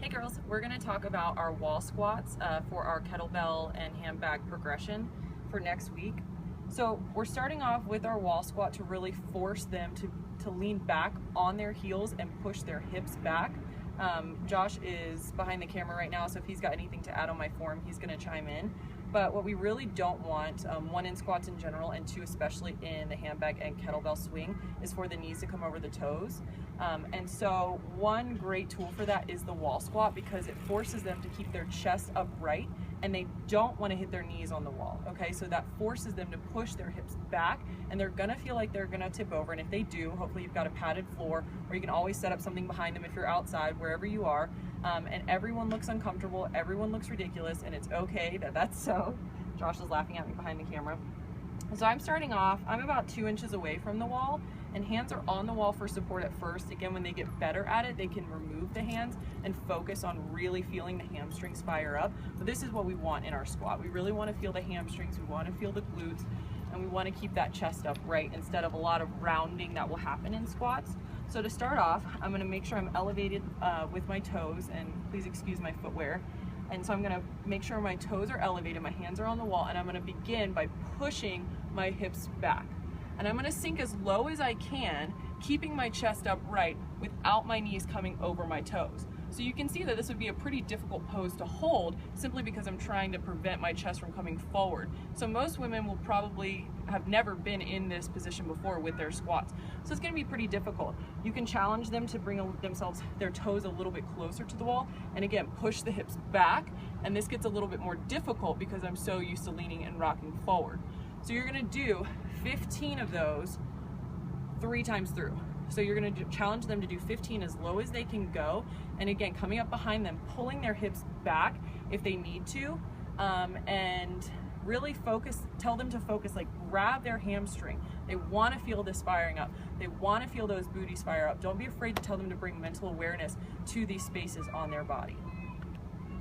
Hey girls, we're going to talk about our wall squats for our kettlebell and handbag progression for next week. So we're starting off with our wall squat to really force them to lean back on their heels and push their hips back. Josh is behind the camera right now, so if he's got anything to add on my form, he's going to chime in. But what we really don't want, one in squats in general, and two especially in the handbag and kettlebell swing, is for the knees to come over the toes. And so one great tool for that is the wall squat, because it forces them to keep their chest upright and they don't want to hit their knees on the wall. Okay, so that forces them to push their hips back, and they're gonna feel like they're gonna tip over. And if they do, hopefully you've got a padded floor, or you can always set up something behind them if you're outside, wherever you are. And everyone looks uncomfortable, everyone looks ridiculous, and it's okay that that's so. Josh is laughing at me behind the camera. So I'm starting off, I'm about 2 inches away from the wall, and hands are on the wall for support at first. Again, when they get better at it, they can remove the hands and focus on really feeling the hamstrings fire up. But this is what we want in our squat. We really want to feel the hamstrings, we want to feel the glutes, and we want to keep that chest upright instead of a lot of rounding that will happen in squats. So to start off, I'm going to make sure I'm elevated with my toes, and please excuse my footwear. And so I'm going to make sure my toes are elevated, my hands are on the wall, and I'm going to begin by pushing my hips back. And I'm going to sink as low as I can, keeping my chest upright without my knees coming over my toes. So you can see that this would be a pretty difficult pose to hold, simply because I'm trying to prevent my chest from coming forward. So most women will probably have never been in this position before with their squats. So it's going to be pretty difficult. You can challenge them to bring their toes a little bit closer to the wall, and again, push the hips back. And this gets a little bit more difficult because I'm so used to leaning and rocking forward. So you're going to do 15 of those 3 times through. So you're going to challenge them to do 15 as low as they can go, and again, coming up behind them, pulling their hips back if they need to, and really focus, tell them to focus, like grab their hamstring. They want to feel this firing up. They want to feel those booties fire up. Don't be afraid to tell them to bring mental awareness to these spaces on their body.